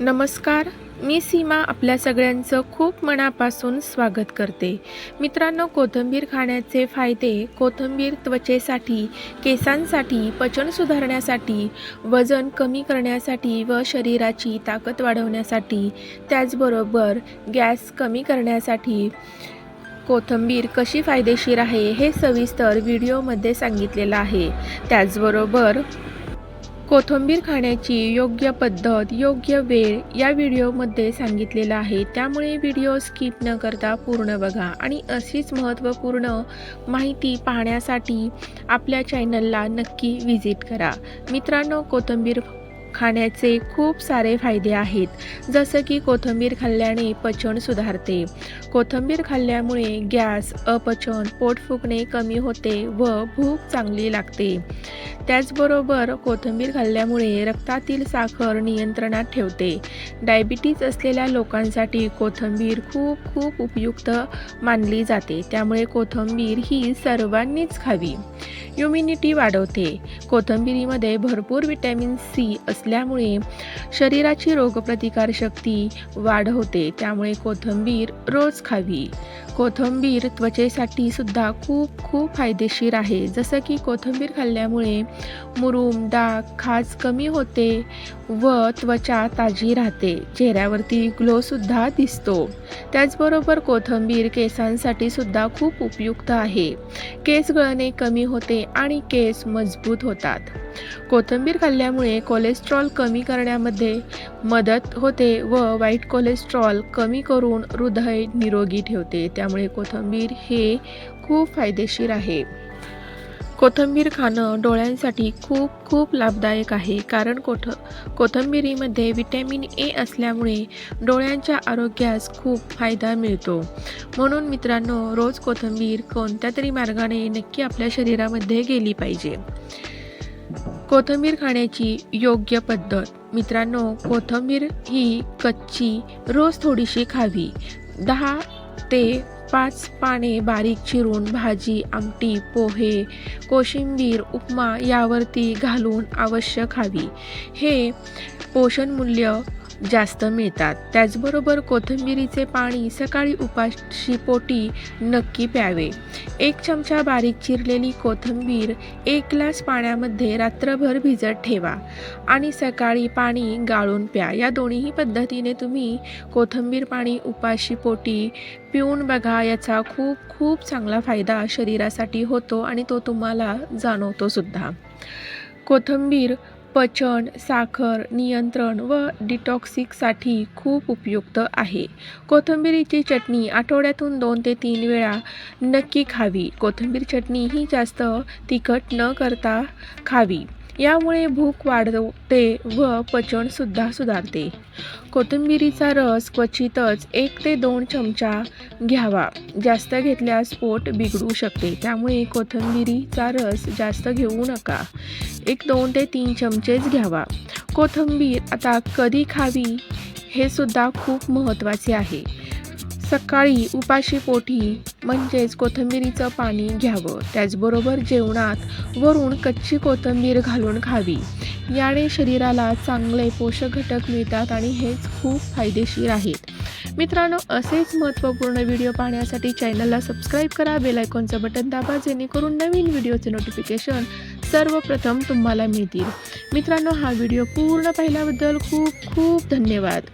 नमस्कार, मी सीमा आपल्या सगळ्यांचं खूप मनापासून स्वागत करते. मित्रांनो, कोथिंबीर खाण्याचे फायदे. कोथिंबीर त्वचेसाठी, केसांसाठी, पचन सुधारण्यासाठी, वजन कमी करण्यासाठी व शरीराची ताकद वाढवण्यासाठी, त्याचबरोबर गॅस कमी करण्यासाठी कोथिंबीर कशी फायदेशीर आहे हे सविस्तर व्हिडिओमध्ये सांगितलेलं आहे. त्याचबरोबर कोथिंबीर खाण्याची योग्य पद्धत, योग्य वेळ या व्हिडिओमध्ये सांगितलेलं आहे. त्यामुळे व्हिडिओ स्किप न करता पूर्ण बघा आणि अशीच महत्त्वपूर्ण माहिती पाहण्यासाठी आपल्या चॅनलला नक्की व्हिजिट करा. मित्रांनो, कोथिंबीर खाण्याचे खूप सारे फायदे आहेत. जसं की कोथिंबीर खाल्ल्याने पचन सुधारते. कोथिंबीर खाल्ल्यामुळे गॅस, अपचन, पोट फुगणे कमी होते व भूक चांगली लागते. त्याचबरोबर कोथिंबीर खाल्ल्यामुळे रक्तातील साखर नियंत्रणात ठेवते. डायबिटीज असलेल्या लोकांसाठी कोथिंबीर खूप उपयुक्त मानली जाते. त्यामुळे कोथिंबीर ही सर्वांनीच खावी. इम्युनिटी वाढवते. कोथिंबीरीमध्ये भरपूर व्हिटॅमिन सी असल्यामुळे शरीराची रोगप्रतिकारशक्ती वाढवते. त्यामुळे कोथिंबीर रोज खावी. कोथिंबीर त्वचेसाठी सुद्धा खूप फायदेशीर आहे. जसं की कोथिंबीर खाल्ल्यामुळे मुरूम, डाग, खाज कमी होते व त्वचा ताजी राहते. चेहऱ्यावरती ग्लोसुद्धा दिसतो. त्याचबरोबर कोथिंबीर केसांसाठी सुद्धा खूप उपयुक्त आहे. केस गळणे कमी होते आणि केस मजबूत होतात. कोथिंबीर खाल्ल्यामुळे कोलेस्ट्रॉल कमी करण्यामध्ये मदत होते व वाईट कोलेस्ट्रॉल कमी करून हृदय निरोगी ठेवते. त्यामुळे कोथिंबीर हे खूप फायदेशीर आहे. कोथिंबीर खाणं डोळ्यांसाठी खूप लाभदायक आहे. कारण कोथिंबीरीमध्ये व्हिटॅमिन ए असल्यामुळे डोळ्यांच्या आरोग्यास खूप फायदा मिळतो. म्हणून मित्रांनो, रोज कोथिंबीर कोणत्या तरी मार्गाने नक्की आपल्या शरीरामध्ये गेली पाहिजे. कोथिंबीर खाण्याची योग्य पद्धत. मित्रांनो, कोथिंबीर ही कच्ची रोज थोडीशी खावी. 10 ते 5 पाने बारीक चिरून भाजी, आमटी, पोहे, कोशिंबीर, उपमा यावरती घालून अवश्य खावी. हे पोषणमूल्य जास्त मिळतात. त्याचबरोबर कोथिंबीरीचे पाणी सकाळी उपाशीपोटी नक्की प्यावे. 1 चमचा बारीक चिरलेली कोथिंबीर 1 ग्लास पाण्यामध्ये रात्रभर भिजत ठेवा आणि सकाळी पाणी गाळून प्या. या दोन्ही पद्धतीने तुम्ही कोथिंबीर पाणी उपाशीपोटी पिऊन बघा. याचा खूप चांगला फायदा शरीरासाठी होतो आणि तो तुम्हाला जाणवतो सुद्धा. कोथिंबीर पचन, साखर नियंत्रण व डिटॉक्सिकसाठी खूप उपयुक्त आहे. कोथिंबीरीची चटणी आठवड्यातून 2 ते 3 वेळा नक्की खावी. कोथिंबीर चटणी ही जास्त तिखट न करता खावी. यामुळे भूक वाढते व पचनसुद्धा सुधारते. कोथिंबीरीचा रस क्वचितच 1 ते 2 चमचा घ्यावा. जास्त घेतल्यास पोट बिघडू शकते. त्यामुळे कोथिंबीरीचा रस जास्त घेऊ नका. 2 ते 3 चमचेच घ्यावा. कोथिंबीर आता कधी खावी हे सुद्धा खूप महत्त्वाचे आहे. सकाळी उपाशीपोटी म्हणजेच कोथिंबीरीचं पाणी घ्यावं. त्याचबरोबर जेवणात वरून कच्ची कोथिंबीर घालून खावी. याने शरीराला चांगले पोषक घटक मिळतात आणि हेच खूप फायदेशीर आहेत. मित्रांनो, असेच महत्त्वपूर्ण व्हिडिओ पाहण्यासाठी चॅनलला सबस्क्राईब करा. बेल आयकॉनचं बटन दाबा, जेणेकरून नवीन व्हिडिओचे नोटिफिकेशन सर्वप्रथम तुम्हाला मिळतील. मित्रांनो, हा व्हिडिओ पूर्ण पाहिल्याबद्दल खूप धन्यवाद.